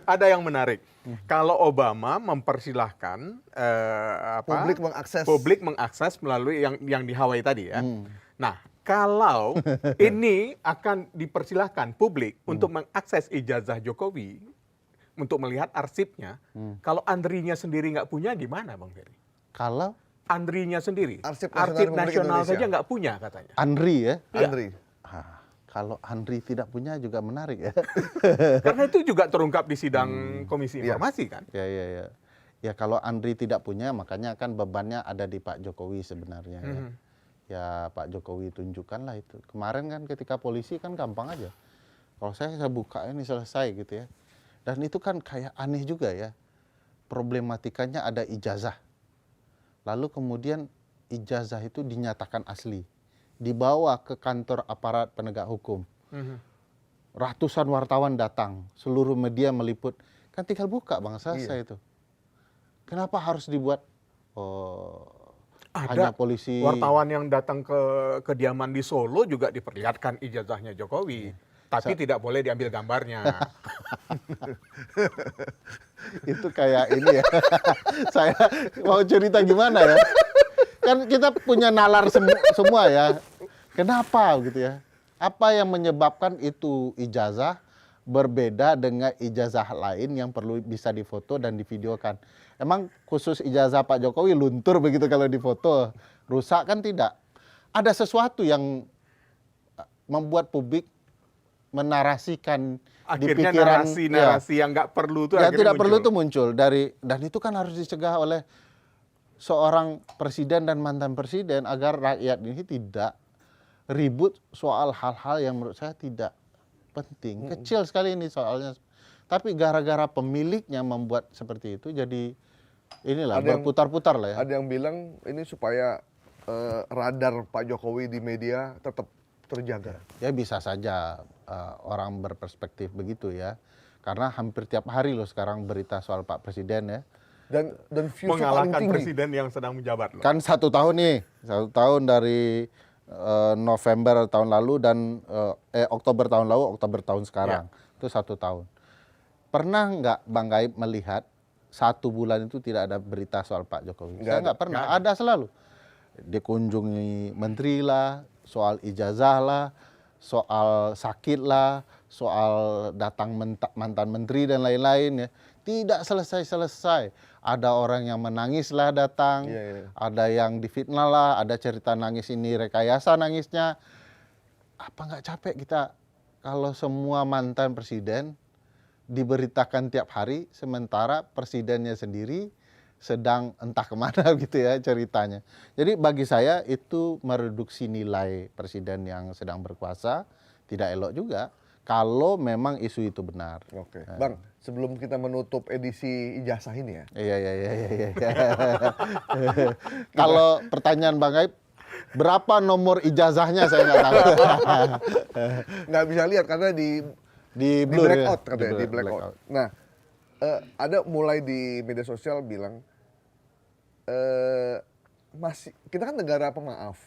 ada yang menarik. Kalau Obama mempersilahkan publik mengakses melalui yang di Hawaii tadi ya. Nah, kalau ini akan dipersilahkan publik untuk mengakses ijazah Jokowi untuk melihat arsipnya, kalau Andrinya sendiri nggak punya gimana, Bang Ferry? Kalau Andrinya sendiri, Arsip arsip Nasional nasional saja nggak punya katanya. Andri ya? Iya. Andri. Kalau Andri tidak punya juga menarik ya. Karena itu juga terungkap di sidang Komisi Informasi kan. Ya. Ya kalau Andri tidak punya, makanya kan bebannya ada di Pak Jokowi sebenarnya. Ya Pak Jokowi tunjukkanlah itu. Kemarin kan ketika polisi kan gampang aja. Kalau saya buka ini selesai gitu ya. Dan itu kan kayak aneh juga ya. Problematikanya ada ijazah. Lalu kemudian ijazah itu dinyatakan asli. Dibawa ke kantor aparat penegak hukum. Ratusan wartawan datang. Seluruh media meliput. Kan tinggal buka Bang, selesai itu. Kenapa harus dibuat hanya Ada polisi? wartawan yang datang ke kediaman di Solo juga diperlihatkan ijazahnya Jokowi. Tapi tidak boleh diambil gambarnya. Itu kayak ini ya. Saya mau cerita gimana ya. Kan kita punya nalar semua ya. Kenapa gitu ya. Apa yang menyebabkan itu ijazah berbeda dengan ijazah lain yang perlu bisa difoto dan divideokan. Emang khusus ijazah Pak Jokowi luntur begitu kalau difoto. Rusak kan tidak. Ada sesuatu yang membuat publik menarasikan di Akhirnya pikiran narasi-narasi yang nggak perlu itu ya akhirnya tidak perlu muncul. itu muncul dan itu kan harus dicegah oleh seorang presiden dan mantan presiden agar rakyat ini tidak ribut soal hal-hal yang menurut saya tidak penting. Kecil sekali ini soalnya. Tapi gara-gara pemiliknya membuat seperti itu jadi inilah berputar-putar lah ya. Ada yang bilang ini supaya radar Pak Jokowi di media tetap terjaga. Ya bisa saja orang berperspektif begitu ya. Karena hampir tiap hari loh sekarang berita soal Pak Presiden ya. Dan viewsnya paling Mengalahkan tinggi. presiden yang sedang menjabat loh. Kan 1 tahun nih, 1 tahun dari November tahun lalu dan Oktober tahun lalu, Oktober tahun sekarang. Itu 1 tahun. Pernah nggak Bang Gaib melihat 1 bulan itu tidak ada berita soal Pak Jokowi? Saya nggak pernah, ada selalu. Dikunjungi menteri lah, soal ijazah lah, soal sakit lah, soal datang mantan menteri dan lain-lain ya. Tidak selesai-selesai. Ada orang yang menangis lah datang, ada yang difitnah lah, ada cerita nangis ini rekayasa nangisnya. Apa nggak capek kita kalau semua mantan presiden diberitakan tiap hari, sementara presidennya sendiri sedang entah kemana gitu ya ceritanya. Jadi bagi saya itu mereduksi nilai presiden yang sedang berkuasa, tidak elok juga kalau memang isu itu benar. Oke, Bang, sebelum kita menutup edisi ijazah ini ya. Iya. Kalau pertanyaan Bang Gaib, berapa nomor ijazahnya saya nggak tahu. Nggak bisa lihat karena di blur blackout ya? katanya, di blackout. Nah, ada mulai di media sosial bilang masih kita kan negara pemaaf.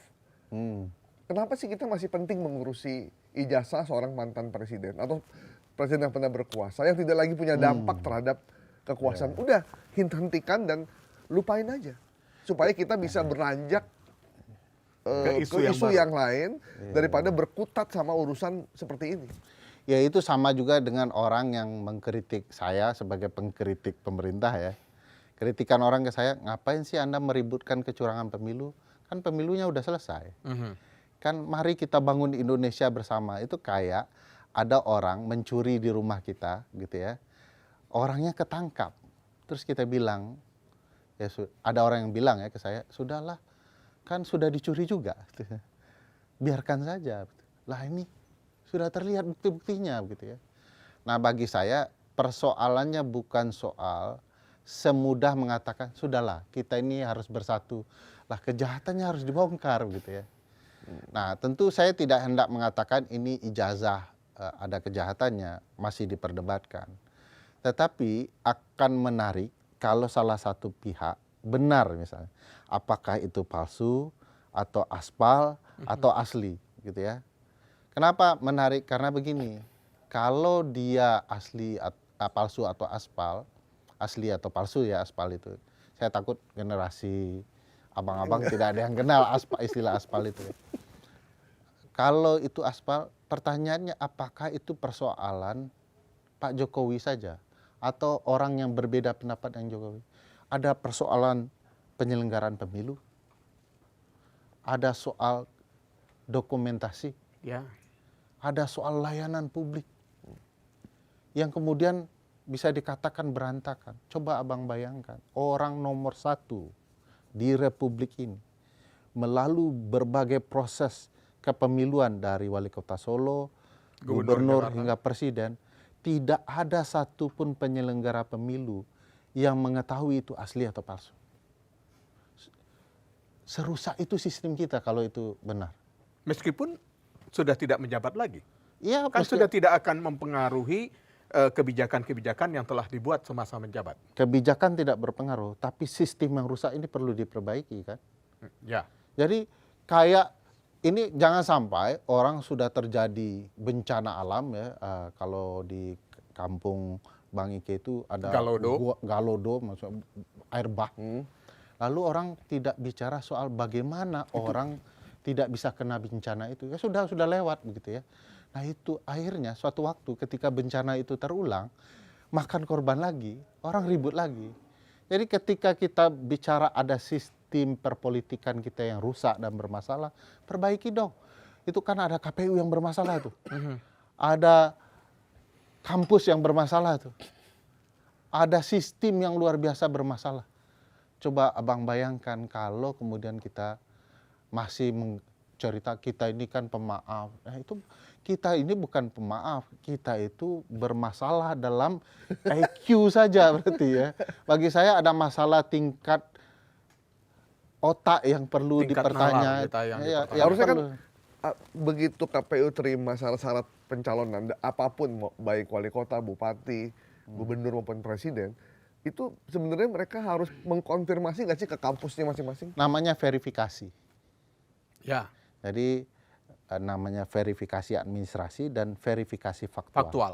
Kenapa sih kita masih penting mengurusi ijazah seorang mantan presiden atau presiden yang pernah berkuasa yang tidak lagi punya dampak terhadap kekuasaan? Udah hentikan dan lupain aja supaya kita bisa beranjak ke isu yang lain daripada berkutat sama urusan seperti ini. Ya itu sama juga dengan orang yang mengkritik saya sebagai pengkritik pemerintah ya. Kritikan orang ke saya, ngapain sih Anda meributkan kecurangan pemilu? Kan pemilunya udah selesai. Kan mari kita bangun Indonesia bersama. Itu kayak ada orang mencuri di rumah kita gitu ya. Orangnya ketangkap. Terus kita bilang, ya ada orang yang bilang ya ke saya, sudahlah kan sudah dicuri juga. Biarkan saja. Lah ini sudah terlihat bukti-buktinya begitu ya. Nah bagi saya persoalannya bukan soal semudah mengatakan sudahlah kita ini harus bersatu. Lah kejahatannya harus dibongkar gitu ya. Nah tentu saya tidak hendak mengatakan ini ijazah ada kejahatannya, masih diperdebatkan. Tetapi akan menarik kalau salah satu pihak benar misalnya. Apakah itu palsu atau aspal atau asli gitu ya. Kenapa menarik? Karena begini, kalau dia asli palsu atau aspal, asli atau palsu ya aspal itu. Saya takut generasi abang-abang tidak ada yang kenal istilah aspal itu. Kalau itu aspal, pertanyaannya apakah itu persoalan Pak Jokowi saja atau orang yang berbeda pendapat dengan Jokowi? Ada persoalan penyelenggaraan pemilu, ada soal dokumentasi, Ya. ada soal layanan publik yang kemudian bisa dikatakan berantakan. Coba abang bayangkan, orang nomor 1 di Republik ini melalui berbagai proses kepemiluan dari wali kota Solo, gubernur Jakarta, hingga presiden, tidak ada satupun penyelenggara pemilu yang mengetahui itu asli atau palsu. Serusak itu sistem kita kalau itu benar. Meskipun sudah tidak menjabat lagi. Iya, Kan sudah tidak akan mempengaruhi kebijakan-kebijakan yang telah dibuat semasa menjabat. kebijakan tidak berpengaruh, tapi sistem yang rusak ini perlu diperbaiki kan. Ya. Jadi kayak ini jangan sampai orang sudah terjadi bencana alam ya, kalau di kampung Bang Ike itu ada galodo maksudnya air bah. Lalu orang tidak bicara soal bagaimana orang tidak bisa kena bencana itu. Ya sudah lewat begitu ya. Nah itu akhirnya suatu waktu ketika bencana itu terulang, makan korban lagi, orang ribut lagi. Jadi ketika kita bicara ada sistem perpolitikan kita yang rusak dan bermasalah, perbaiki dong. Itu kan ada KPU yang bermasalah tuh. Ada kampus yang bermasalah tuh. Ada sistem yang luar biasa bermasalah. Coba abang bayangkan kalau kemudian kita masih cerita kita ini kan pemaaf. Nah itu kita ini bukan pemaaf, kita itu bermasalah dalam IQ saja berarti ya. Bagi saya ada masalah tingkat otak yang perlu Tingkat dipertanya. nalar kita yang Ya, dipertanyakan. yang Harusnya kan perlu. begitu KPU terima syarat-syarat pencalonan apapun baik wali kota, bupati, gubernur maupun presiden, itu sebenarnya mereka harus mengkonfirmasi nggak sih ke kampusnya masing-masing? Namanya verifikasi. Ya. Jadi namanya verifikasi administrasi dan verifikasi faktual. Faktual.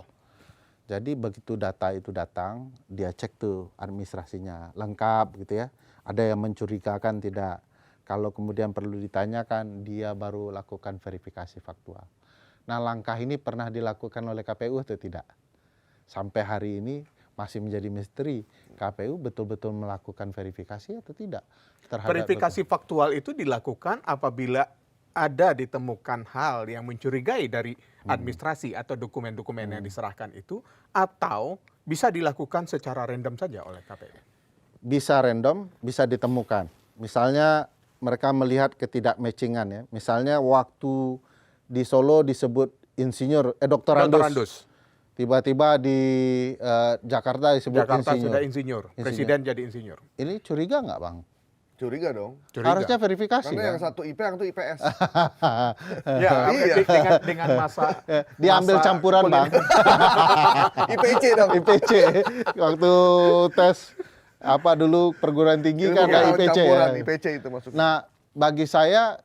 Jadi begitu data itu datang, dia cek tuh administrasinya lengkap gitu ya. Ada yang mencurigakan tidak. Kalau kemudian perlu ditanyakan, dia baru lakukan verifikasi faktual. Nah langkah ini pernah dilakukan oleh KPU atau tidak? Sampai hari ini masih menjadi misteri. KPU betul-betul melakukan verifikasi atau tidak? Verifikasi faktual itu dilakukan apabila ada ditemukan hal yang mencurigai dari administrasi atau dokumen-dokumen yang diserahkan itu, atau bisa dilakukan secara random saja oleh KPU. Bisa random, bisa ditemukan. Misalnya mereka melihat ketidakmatchingan ya. Misalnya waktu di Solo disebut insinyur, doktorandus. Tiba-tiba di Jakarta disebut Jakarta insinyur. sudah insinyur, presiden jadi insinyur. Ini curiga nggak Bang? Curiga dong. Curiga. Harusnya verifikasi Karena yang kan? satu IP, yang satu IPS. Ya, Iya. dengan masa Diambil masa campuran Bang. IPC dong. IPC. Waktu tes apa dulu perguruan tinggi kan ada IPC Campuran, ya. IPC itu maksudnya. Nah, bagi saya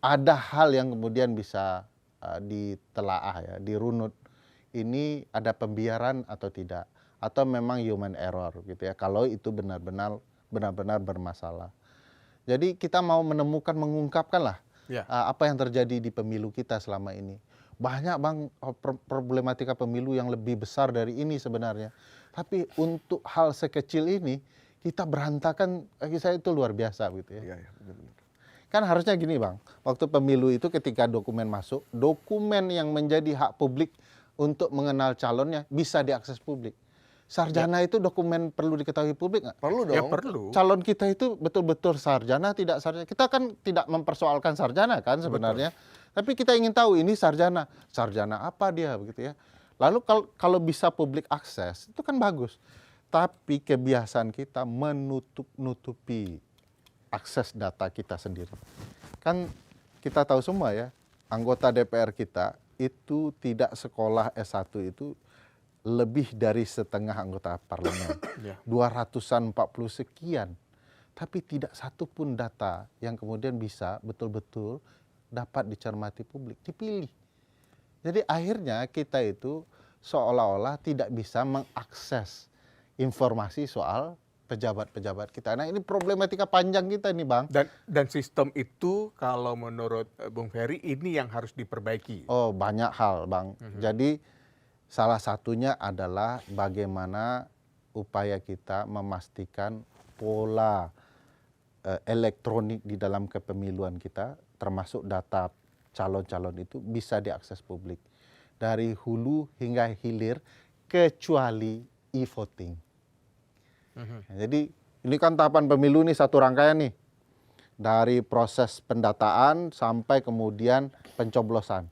ada hal yang kemudian bisa ditelaah ya, dirunut. Ini ada pembiaran atau tidak, atau memang human error gitu ya. Kalau itu benar-benar bermasalah. Jadi kita mau menemukan, mengungkapkan lah apa yang terjadi di pemilu kita selama ini. Banyak Bang problematika pemilu yang lebih besar dari ini sebenarnya. Tapi untuk hal sekecil ini kita berantakan, bagi saya itu luar biasa gitu ya. Iya, benar-benar. Kan harusnya gini Bang, waktu pemilu itu ketika dokumen masuk, dokumen yang menjadi hak publik untuk mengenal calonnya bisa diakses publik. Sarjana itu dokumen perlu diketahui publik nggak? Perlu dong. Ya perlu. Calon kita itu betul-betul sarjana, tidak sarjana. Kita kan tidak mempersoalkan sarjana kan sebenarnya. Tapi kita ingin tahu ini sarjana. Sarjana apa dia begitu ya. Lalu kalau bisa publik akses, itu kan bagus. Tapi kebiasaan kita menutupi akses data kita sendiri. Kan kita tahu semua ya, anggota DPR kita itu tidak sekolah S1 itu lebih dari setengah anggota parlemen. 240 sekian. Tapi tidak satu pun data yang kemudian bisa betul-betul dapat dicermati publik, dipilih. Jadi akhirnya kita itu seolah-olah tidak bisa mengakses informasi soal pejabat-pejabat kita. Nah, ini problematika panjang kita nih, Bang. Dan sistem itu kalau menurut Bung Ferry ini yang harus diperbaiki. Oh, banyak hal, Bang. Jadi salah satunya adalah bagaimana upaya kita memastikan pola elektronik di dalam kepemiluan kita, termasuk data calon-calon itu bisa diakses publik dari hulu hingga hilir, kecuali e-voting. Jadi ini kan tahapan pemilu nih satu rangkaian nih, dari proses pendataan sampai kemudian pencoblosan.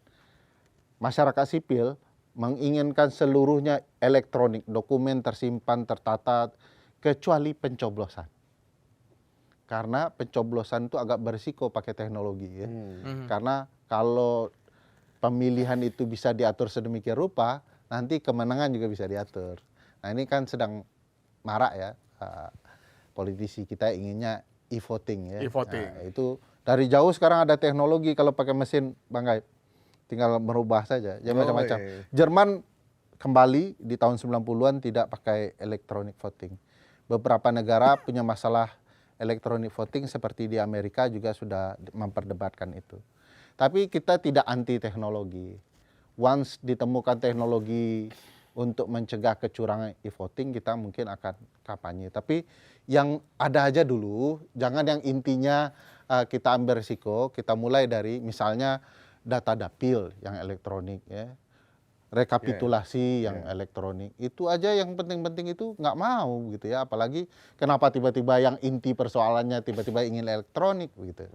Masyarakat sipil menginginkan seluruhnya elektronik, dokumen tersimpan, tertata, kecuali pencoblosan. Karena pencoblosan itu agak berisiko pakai teknologi ya. Karena kalau pemilihan itu bisa diatur sedemikian rupa, nanti kemenangan juga bisa diatur. Nah, ini kan sedang marak ya, politisi kita inginnya e-voting ya. E-voting. Nah, itu dari jauh sekarang ada teknologi kalau pakai mesin, Bang Gaib. Tinggal merubah saja, jadi macam-macam. iya. Jerman kembali di tahun 90-an tidak pakai electronic voting. Beberapa negara punya masalah electronic voting seperti di Amerika juga sudah memperdebatkan itu. Tapi kita tidak anti teknologi. Once ditemukan teknologi untuk mencegah kecurangan e-voting, kita mungkin akan kampanye. Tapi yang ada aja dulu, jangan yang intinya kita ambil risiko. Kita mulai dari misalnya data dapil yang elektronik ya, rekapitulasi yang elektronik. Itu aja yang penting-penting itu nggak mau gitu ya. Apalagi kenapa tiba-tiba yang inti persoalannya tiba-tiba ingin elektronik gitu.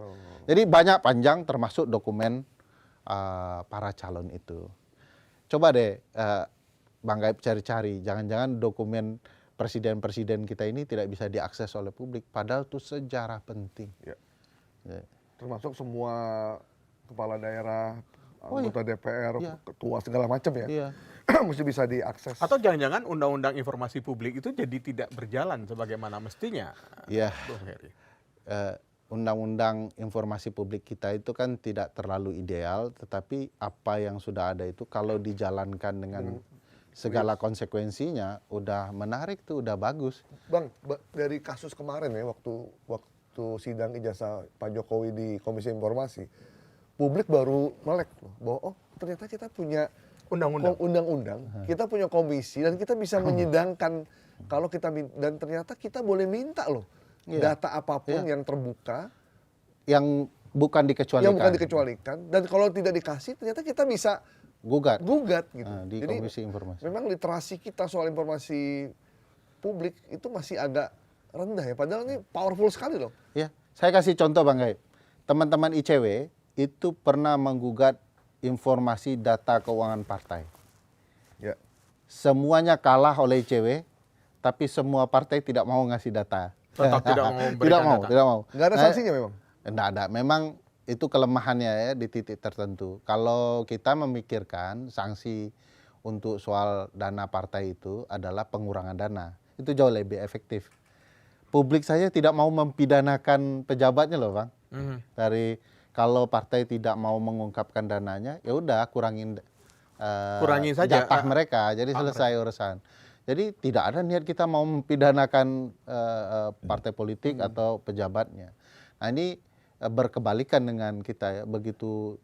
Jadi banyak panjang termasuk dokumen para calon itu. Coba deh Bang Gaib cari-cari, jangan-jangan dokumen presiden-presiden kita ini tidak bisa diakses oleh publik, padahal itu sejarah penting. Ya. Ya. Termasuk semua kepala daerah, Oh, anggota DPR, Iya. ketua segala macam ya, Iya. mesti bisa diakses. Atau jangan-jangan undang-undang informasi publik itu jadi tidak berjalan sebagaimana mestinya, Iya. Bung Ferry. Undang-undang informasi publik kita itu kan tidak terlalu ideal, tetapi apa yang sudah ada itu kalau dijalankan dengan segala konsekuensinya udah menarik tuh, udah bagus. Bang, dari kasus kemarin ya, waktu sidang ijazah Pak Jokowi di Komisi Informasi, publik baru melek loh, bahwa oh ternyata kita punya undang-undang, kita punya komisi dan kita bisa menyidangkan kalau kita dan ternyata kita boleh minta loh data apapun yang terbuka, Yang bukan dikecualikan. yang bukan dikecualikan, dan kalau tidak dikasih ternyata kita bisa Gugat gitu. di Jadi Komisi Informasi. memang literasi kita soal informasi publik itu masih agak rendah ya, padahal ini powerful sekali loh. Ya, saya kasih contoh Bang Gaib. Teman-teman ICW itu pernah menggugat informasi data keuangan partai. Ya. Semuanya kalah oleh ICW, tapi semua partai tidak mau ngasih data. Tetap tidak mau memberikan data. Tidak mau. Nggak ada sanksinya memang. Enggak ada. Memang itu kelemahannya ya di titik tertentu. Kalau kita memikirkan sanksi untuk soal dana partai itu adalah pengurangan dana. Itu jauh lebih efektif. Publik saya tidak mau mempidanakan pejabatnya loh, Bang. Dari kalau partai tidak mau mengungkapkan dananya, ya udah kurangin saja jatah mereka. Jadi selesai urusan. Jadi tidak ada niat kita mau mempidanakan partai politik atau pejabatnya. Nah, ini berkebalikan dengan kita ya, begitu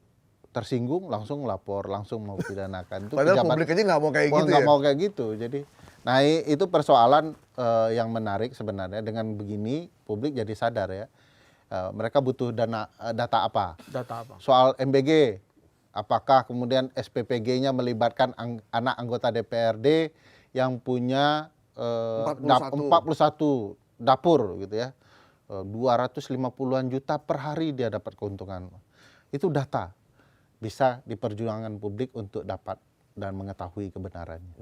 tersinggung langsung lapor, langsung mau pidanakan. Itu Padahal publik aja nggak mau kayak gitu nggak ya. mau kayak gitu. Jadi, nah itu persoalan yang menarik sebenarnya. Dengan begini publik jadi sadar ya, mereka butuh data apa? Data apa? Soal MBG, apakah kemudian SPPG-nya melibatkan anak anggota DPRD yang punya 41 dapur gitu ya. 250-an juta per hari dia dapat keuntungan. Itu data. Bisa diperjuangkan publik untuk dapat dan mengetahui kebenarannya.